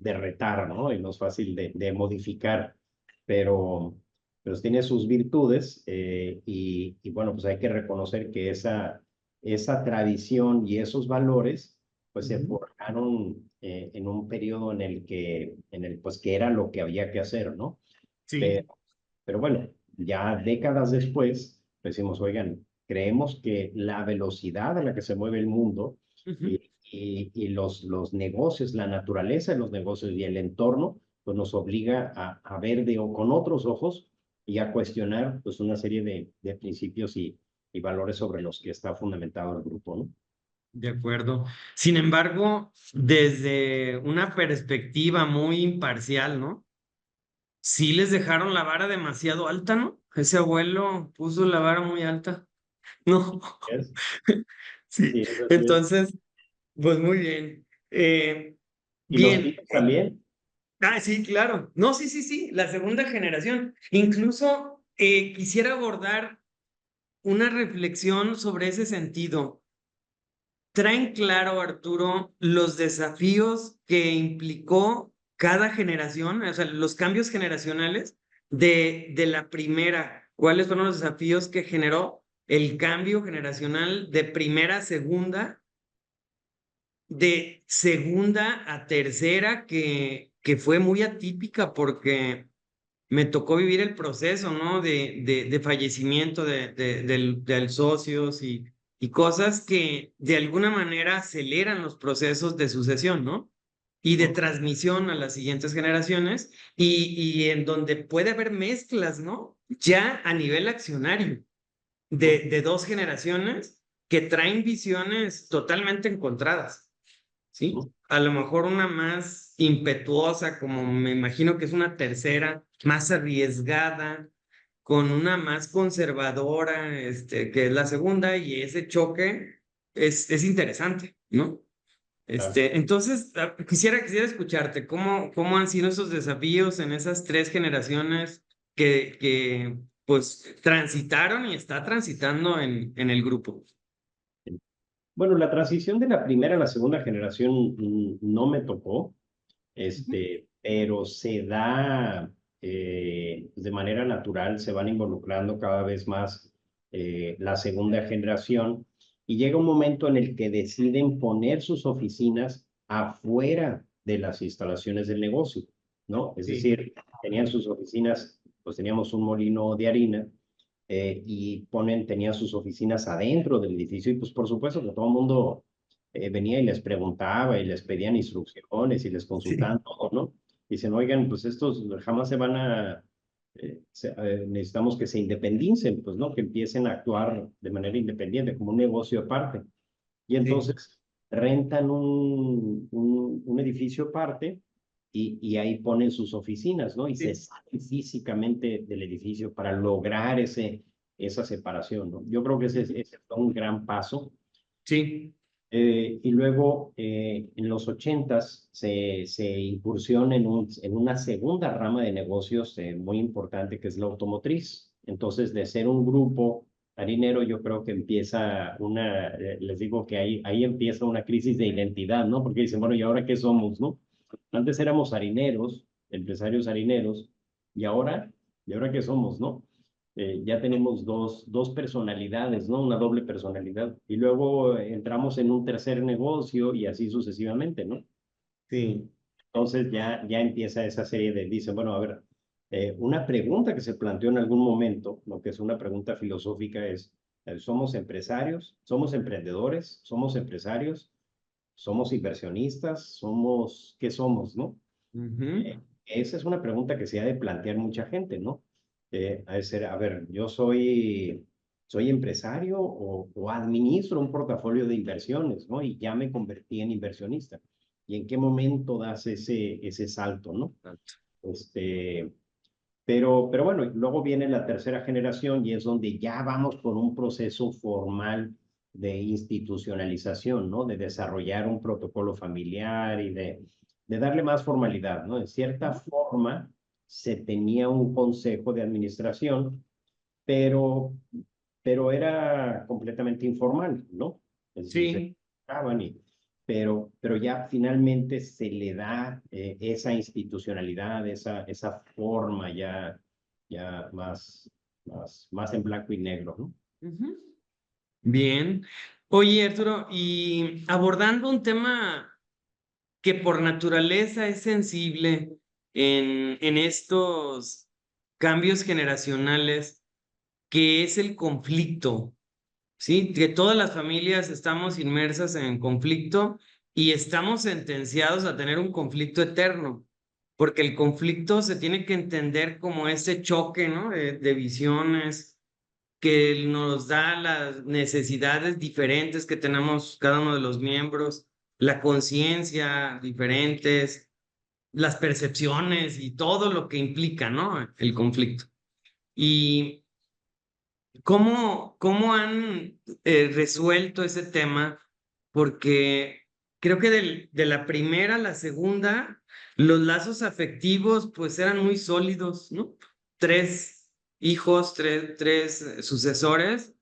Speaker 2: retar, ¿no? Y no es fácil de modificar, pero, pero tiene sus virtudes y bueno, pues hay que reconocer que esa tradición y esos valores pues se
Speaker 1: ujú.
Speaker 2: forjaron en un periodo pues que era lo que había que hacer, ¿no?
Speaker 1: Sí.
Speaker 2: Pero, pero bueno, ya décadas después, decimos, oigan, creemos que la velocidad a la que se mueve el mundo
Speaker 1: Ujú.
Speaker 2: y los negocios, la naturaleza de los negocios y el entorno, pues nos obliga a ver con otros ojos y a cuestionar pues una serie de principios y valores sobre los que está fundamentado el grupo, ¿no?
Speaker 1: De acuerdo. Sin embargo, desde una perspectiva muy imparcial, ¿no? Sí les dejaron la vara demasiado alta, ¿no? Ese abuelo puso la vara muy alta. No.
Speaker 2: ¿Es?
Speaker 1: Sí.
Speaker 2: Sí, eso sí es.
Speaker 1: Entonces, pues muy bien.
Speaker 2: ¿Y los
Speaker 1: Bien.
Speaker 2: hijos también?
Speaker 1: Ah, sí, claro. No, sí, sí, sí. La segunda generación. Incluso quisiera abordar una reflexión sobre ese sentido. ¿Traen claro, Arturo, los desafíos que implicó cada generación, o sea, los cambios generacionales de la primera? ¿Cuáles fueron los desafíos que generó el cambio generacional de primera a segunda, de segunda a tercera, que fue muy atípica porque me tocó vivir el proceso, ¿no? De fallecimiento del socios y cosas que de alguna manera aceleran los procesos de sucesión, ¿no? y de transmisión a las siguientes generaciones y en donde puede haber mezclas, ¿no? Ya a nivel accionario de dos generaciones que traen visiones totalmente encontradas, ¿sí? A lo mejor una más impetuosa, como me imagino que es una tercera, más arriesgada, con una más conservadora, que es la segunda, y ese choque es interesante, ¿no?
Speaker 2: Claro.
Speaker 1: Entonces, quisiera escucharte, ¿cómo han sido esos desafíos en esas tres generaciones que pues transitaron y está transitando en el grupo?
Speaker 2: Bueno, la transición de la primera a la segunda generación no me tocó,
Speaker 1: Ujú.
Speaker 2: pero se da de manera natural, se van involucrando cada vez más la segunda generación y llega un momento en el que deciden poner sus oficinas afuera de las instalaciones del negocio, ¿no? Es
Speaker 1: Sí,
Speaker 2: decir, tenían sus oficinas, pues teníamos un molino de harina y tenían sus oficinas adentro del edificio y pues por supuesto que todo el mundo venía y les preguntaba y les pedían instrucciones y les
Speaker 1: sí,
Speaker 2: consultaban todo, ¿no? Dicen, oigan, pues estos jamás se van a, necesitamos que se independicen, pues, ¿no? Que empiecen a actuar de manera independiente, como un negocio aparte. Y
Speaker 1: sí,
Speaker 2: entonces rentan un edificio aparte y ahí ponen sus oficinas, ¿no? Y se
Speaker 1: sí,
Speaker 2: salen físicamente del edificio para lograr esa separación, ¿no? Yo creo que ese fue un gran paso.
Speaker 1: sí,
Speaker 2: Y luego, en los ochentas, se incursiona en una segunda rama de negocios muy importante, que es la automotriz. Entonces, de ser un grupo harinero, yo creo que empieza les digo que ahí empieza una crisis de identidad, ¿no? Porque dicen, bueno, ¿y ahora qué somos, no? Antes éramos harineros, empresarios harineros, y ahora qué somos, ¿no? Ya tenemos dos personalidades, ¿no? Una doble personalidad. Y luego entramos en un tercer negocio y así sucesivamente, ¿no?
Speaker 1: sí.
Speaker 2: Entonces ya empieza esa serie dice, bueno, a ver, una pregunta que se planteó en algún momento, lo que es una pregunta filosófica es, ¿somos empresarios? ¿Somos emprendedores? ¿Somos empresarios? ¿Somos inversionistas? ¿Qué somos, no?
Speaker 1: Ujú.
Speaker 2: Esa es una pregunta que se ha de plantear mucha gente, ¿no? A ver, yo soy empresario o administro un portafolio de inversiones, ¿no? Y ya me convertí en inversionista. ¿Y en qué momento das ese salto, ¿no? Este, pero bueno, luego viene la tercera generación y es donde ya vamos por un proceso formal de institucionalización, ¿no? De desarrollar un protocolo familiar y de darle más formalidad, ¿no? En cierta forma, se tenía un consejo de administración, pero, pero era completamente informal, ¿no? Es decir, se
Speaker 1: Sí,
Speaker 2: estaban pero ya finalmente se le da esa institucionalidad, esa forma ya más en blanco y negro, ¿no?
Speaker 1: ujú. Bien. Oye, Arturo, y abordando un tema que por naturaleza es sensible en estos cambios generacionales, que es el conflicto, ¿sí? Que todas las familias estamos inmersas en conflicto y estamos sentenciados a tener un conflicto eterno, porque el conflicto se tiene que entender como ese choque, ¿no? De visiones que nos da las necesidades diferentes que tenemos cada uno de los miembros, la conciencia diferentes, las percepciones y todo lo que implica, ¿no? El conflicto. Y cómo han resuelto ese tema, porque creo que de la primera a la segunda, los lazos afectivos pues eran muy sólidos, ¿no? Tres hijos, tres sucesores,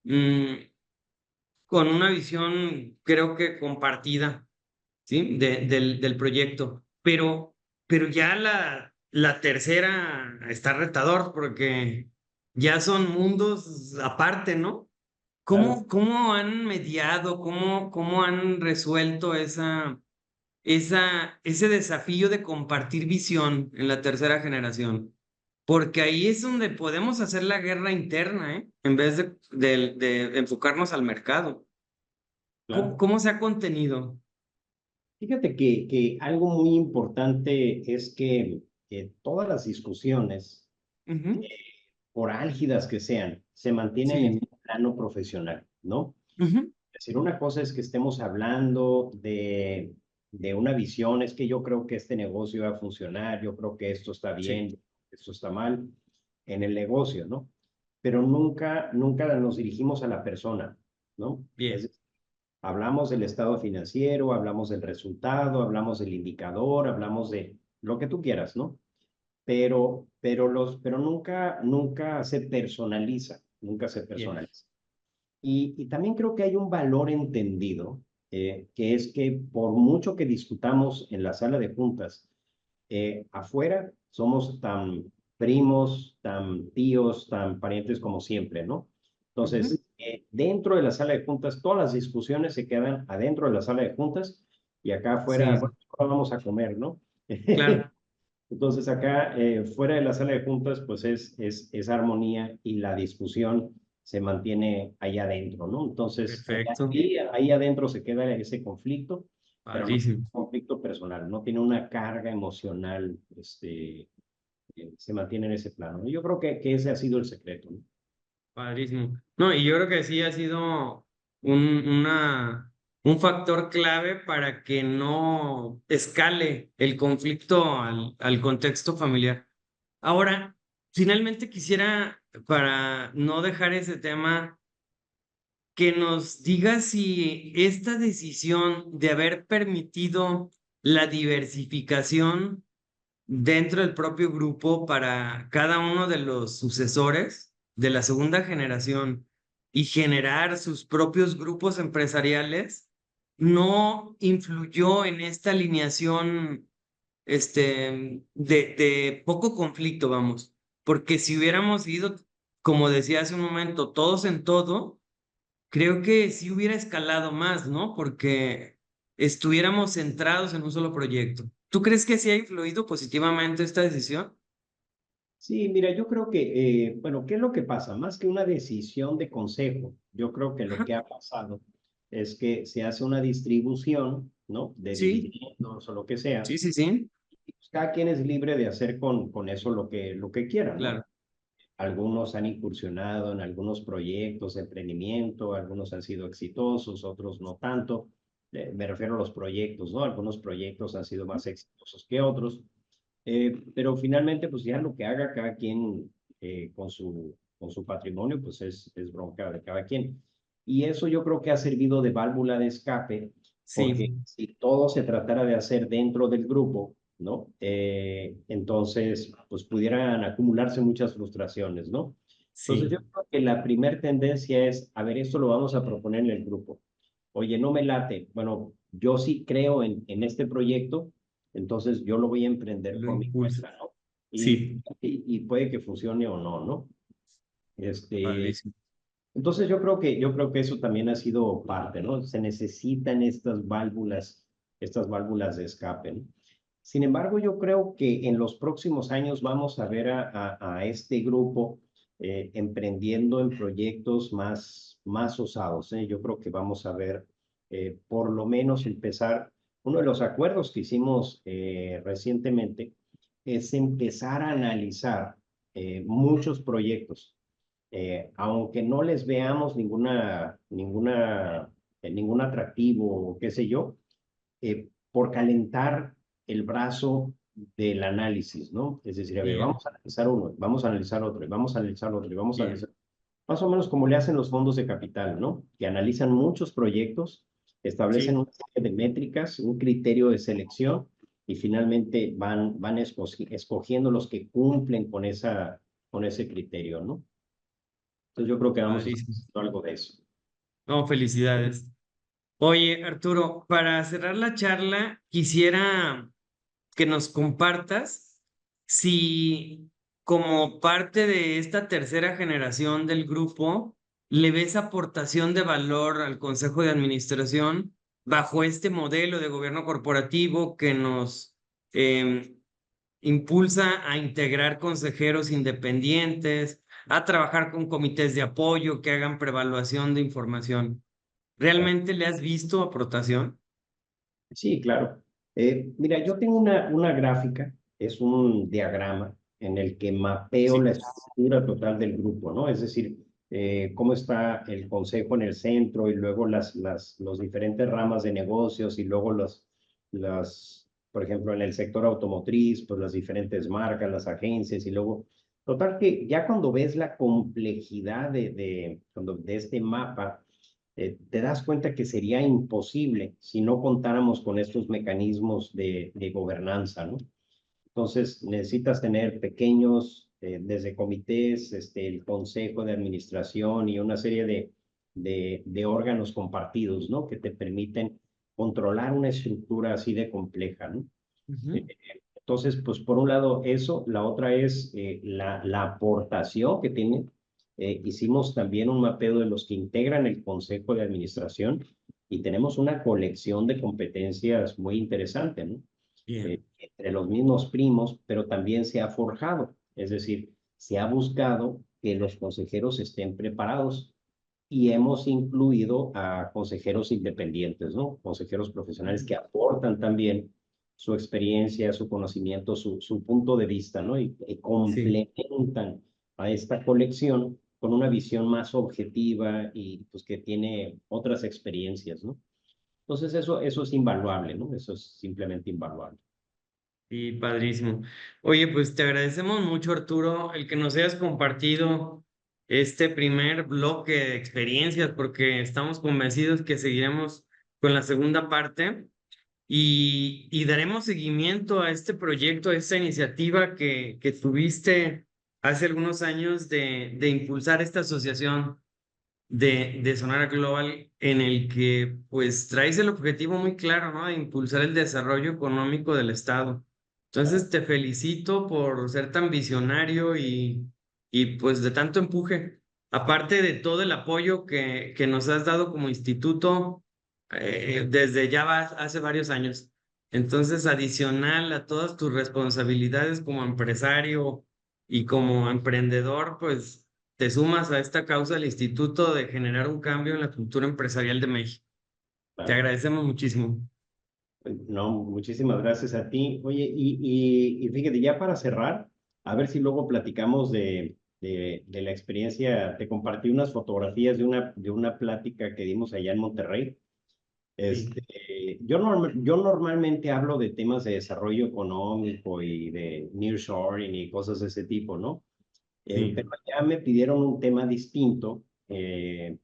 Speaker 1: mm, con una visión creo que compartida, ¿sí? Del proyecto. Pero ya la tercera está retador porque ya son mundos aparte, ¿no?
Speaker 2: Claro.
Speaker 1: ¿Cómo han mediado, cómo han resuelto ese desafío de compartir visión en la tercera generación? Porque ahí es donde podemos hacer la guerra interna, ¿eh? En vez de enfocarnos al mercado. ¿Cómo,
Speaker 2: Claro.
Speaker 1: cómo se ha contenido?
Speaker 2: Fíjate que algo muy importante es que todas las discusiones,
Speaker 1: Ujú.
Speaker 2: por álgidas que sean, se mantienen en
Speaker 1: Sí.
Speaker 2: un plano profesional, ¿no?
Speaker 1: Ujú.
Speaker 2: Es decir, una cosa es que estemos hablando de una visión, es que yo creo que este negocio va a funcionar, yo creo que esto está
Speaker 1: Sí.
Speaker 2: bien, esto está mal en el negocio, ¿no? Pero nunca nos dirigimos a la persona, ¿no? Es
Speaker 1: Bien.
Speaker 2: decir, hablamos del estado financiero, hablamos del resultado, hablamos del indicador, hablamos de lo que tú quieras, ¿no? Pero nunca se personaliza, nunca se
Speaker 1: Bien.
Speaker 2: personaliza. Y también creo que hay un valor entendido, que es que por mucho que discutamos en la sala de juntas, afuera somos tan primos, tan tíos, tan parientes como siempre, ¿no?
Speaker 1: Ujú.
Speaker 2: Entonces, dentro de la sala de juntas, todas las discusiones se quedan adentro de la sala de juntas y acá afuera,
Speaker 1: Sí,
Speaker 2: bueno, ahora vamos a comer, ¿no?
Speaker 1: claro.
Speaker 2: Entonces acá, fuera de la sala de juntas, pues es armonía y la discusión se mantiene ahí adentro, ¿no? Entonces,
Speaker 1: Perfecto.
Speaker 2: ahí adentro se queda ese conflicto, pero no es
Speaker 1: Padrísimo.
Speaker 2: un conflicto personal, no tiene una carga emocional, se mantiene en ese plano, ¿no? Yo creo que ese ha sido el secreto, ¿no?
Speaker 1: Padrísimo. No, y yo creo que sí ha sido un factor clave para que no escale el conflicto al contexto familiar. Ahora, finalmente quisiera, para no dejar ese tema, que nos diga si esta decisión de haber permitido la diversificación dentro del propio grupo para cada uno de los sucesores de la segunda generación y generar sus propios grupos empresariales, no influyó en esta alineación de poco conflicto, vamos, porque si hubiéramos ido, como decía hace un momento, todos en todo, creo que sí hubiera escalado más, ¿no? Porque estuviéramos centrados en un solo proyecto. ¿Tú crees que sí ha influido positivamente esta decisión?
Speaker 2: Sí, mira, yo creo que, bueno, ¿qué es lo que pasa? Más que una decisión de consejo, yo creo que lo
Speaker 1: Ajá.
Speaker 2: que ha pasado es que se hace una distribución, ¿no? De
Speaker 1: Sí,
Speaker 2: dividendos o lo que sea.
Speaker 1: sí, sí, sí,
Speaker 2: Y pues cada quien es libre de hacer con eso lo que quiera, ¿no?
Speaker 1: claro.
Speaker 2: Algunos han incursionado en algunos proyectos de emprendimiento, algunos han sido exitosos, otros no tanto. Me refiero a los proyectos, ¿no? Algunos proyectos han sido más exitosos que otros. Pero finalmente, pues ya lo que haga cada quien, con su patrimonio, pues es bronca de cada quien. Y eso yo creo que ha servido de válvula de escape, porque
Speaker 1: Sí,
Speaker 2: si todo se tratara de hacer dentro del grupo, ¿no? Entonces, pues pudieran acumularse muchas frustraciones, ¿no? Entonces yo
Speaker 1: sí,
Speaker 2: creo que la primer tendencia es, a ver, esto lo vamos a proponer en el grupo. Oye, no me late. Bueno, yo sí creo en este proyecto, entonces yo lo voy a emprender
Speaker 1: lo
Speaker 2: por mi
Speaker 1: impulsa.
Speaker 2: cuenta, ¿no? Y,
Speaker 1: Sí,
Speaker 2: y puede que funcione o no, ¿no? Este,
Speaker 1: padrísimo.
Speaker 2: entonces yo creo que eso también ha sido parte, ¿no? Se necesitan estas válvulas de escape, ¿no? Sin embargo, yo creo que en los próximos años vamos a ver a este grupo, emprendiendo en proyectos más osados, ¿eh? Yo creo que vamos a ver, por lo menos empezar. Uno de los acuerdos que hicimos, recientemente, es empezar a analizar, muchos proyectos, aunque no les veamos ningún atractivo o qué sé yo, por calentar el brazo del análisis, ¿no? Es decir, a ver,
Speaker 1: Bien,
Speaker 2: vamos a analizar uno, vamos a analizar otro, y vamos a analizar otro, y vamos a
Speaker 1: bien.
Speaker 2: analizar. Más o menos como le hacen los fondos de capital, ¿no? Que analizan muchos proyectos, establecen
Speaker 1: Sí,
Speaker 2: una serie de métricas, un criterio de selección, y finalmente van escogiendo los que cumplen con ese criterio, ¿no? Entonces yo creo que vamos a estar
Speaker 1: padrísimo.
Speaker 2: haciendo algo de eso.
Speaker 1: No, felicidades. Oye, Arturo, para cerrar la charla, quisiera que nos compartas si como parte de esta tercera generación del grupo le ves aportación de valor al Consejo de Administración bajo este modelo de gobierno corporativo que nos eh, impulsa a integrar consejeros independientes, a trabajar con comités de apoyo que hagan prevaluación de información. ¿Realmente le has visto aportación?
Speaker 2: Sí, claro. Mira, yo tengo una gráfica, es un diagrama en el que mapeo
Speaker 1: Sí,
Speaker 2: la estructura total del grupo, ¿no? Es decir, cómo está el consejo en el centro y luego los diferentes ramas de negocios y luego por ejemplo, en el sector automotriz, pues las diferentes marcas, las agencias y luego, total que ya cuando ves la complejidad de este mapa, te das cuenta que sería imposible si no contáramos con estos mecanismos de gobernanza, ¿no? Entonces, necesitas tener pequeños, desde comités, el consejo de administración y una serie de órganos compartidos, ¿no? Que te permiten controlar una estructura así de compleja, ¿no?
Speaker 1: ujú,
Speaker 2: Entonces, pues por un lado eso, la otra es la aportación que tiene. Hicimos también un mapeo de los que integran el Consejo de Administración y tenemos una colección de competencias muy interesante, ¿no?
Speaker 1: bien,
Speaker 2: Entre los mismos primos, pero también se ha forjado, es decir, se ha buscado que los consejeros estén preparados y hemos incluido a consejeros independientes, ¿no? Consejeros profesionales que aportan también su experiencia, su conocimiento, su punto de vista, ¿no? Y
Speaker 1: sí.
Speaker 2: complementan a esta colección con una visión más objetiva y pues que tiene otras experiencias, ¿no? Entonces eso es invaluable, ¿no? Eso es simplemente invaluable.
Speaker 1: Sí, padrísimo. Oye, pues te agradecemos mucho, Arturo, el que nos hayas compartido este primer bloque de experiencias, porque estamos convencidos que seguiremos con la segunda parte y daremos seguimiento a este proyecto, a esta iniciativa que tuviste hace algunos años de impulsar esta asociación de Sonara Global, en el que pues traes el objetivo muy claro, ¿no? De impulsar el desarrollo económico del Estado. Entonces te felicito por ser tan visionario y pues de tanto empuje. Aparte de todo el apoyo que nos has dado como instituto desde ya hace varios años. Entonces, adicional a todas tus responsabilidades como empresario y como emprendedor, pues te sumas a esta causa del instituto de generar un cambio en la cultura empresarial de México. Te
Speaker 2: Claro.
Speaker 1: agradecemos muchísimo.
Speaker 2: No, muchísimas gracias a ti. Oye, y fíjate, ya para cerrar, a ver si luego platicamos de la experiencia. Te compartí unas fotografías de una plática que dimos allá en Monterrey.
Speaker 1: Sí,
Speaker 2: Yo normalmente hablo de temas de desarrollo económico y de nearshoring y cosas de ese tipo, ¿no? Pero
Speaker 1: sí,
Speaker 2: ya me pidieron un tema distinto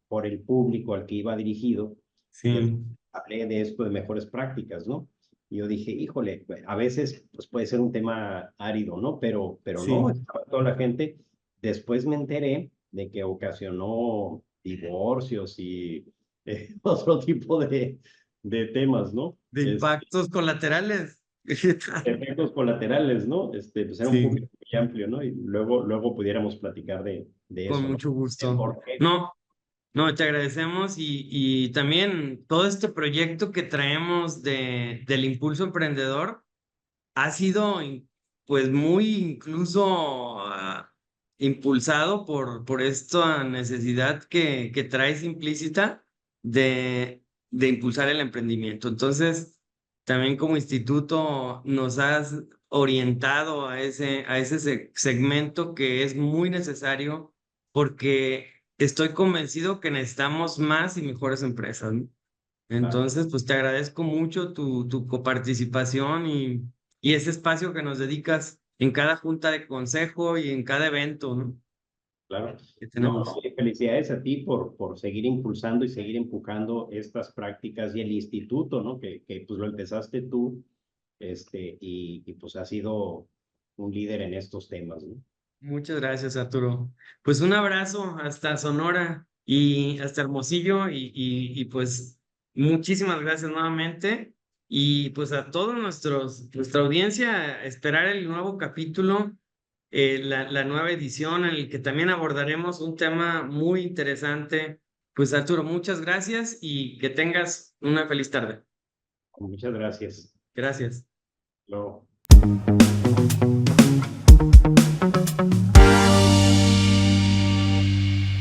Speaker 2: por el público al que iba dirigido y
Speaker 1: sí,
Speaker 2: hablé de esto de mejores prácticas, ¿no? Y yo dije, híjole, pues, a veces pues puede ser un tema árido, ¿no? Pero no,
Speaker 1: sí.
Speaker 2: estaba toda la gente. Después me enteré de que ocasionó divorcios y otro tipo de temas, ¿no?
Speaker 1: De impactos colaterales.
Speaker 2: Efectos colaterales, ¿no? Pues era un público
Speaker 1: Sí,
Speaker 2: muy amplio, ¿no? Y luego pudiéramos platicar de
Speaker 1: con
Speaker 2: eso, ¿no?
Speaker 1: mucho gusto.
Speaker 2: ¿Por qué?
Speaker 1: No, no, te agradecemos y también todo este proyecto que traemos del impulso emprendedor ha sido pues muy incluso impulsado por esta necesidad que traes implícita de impulsar el emprendimiento. Entonces, también como instituto nos has orientado a ese segmento que es muy necesario porque estoy convencido que necesitamos más y mejores empresas, ¿no?
Speaker 2: Claro,
Speaker 1: Entonces, pues te agradezco mucho tu coparticipación y ese espacio que nos dedicas en cada junta de consejo y en cada evento, ¿no?
Speaker 2: claro.
Speaker 1: Que
Speaker 2: No,
Speaker 1: tenemos.
Speaker 2: y felicidades a ti por seguir impulsando y seguir empujando estas prácticas y el instituto, ¿no? Que pues lo empezaste tú, y pues has sido un líder en estos temas, ¿no?
Speaker 1: Muchas gracias, Arturo. Pues un abrazo hasta Sonora y hasta Hermosillo y pues muchísimas gracias nuevamente. Y pues a todos nuestra audiencia, esperar el nuevo capítulo, la nueva edición en el que también abordaremos un tema muy interesante. Pues Arturo, muchas gracias y que tengas una feliz tarde.
Speaker 2: Muchas gracias.
Speaker 1: Gracias.
Speaker 2: Luego.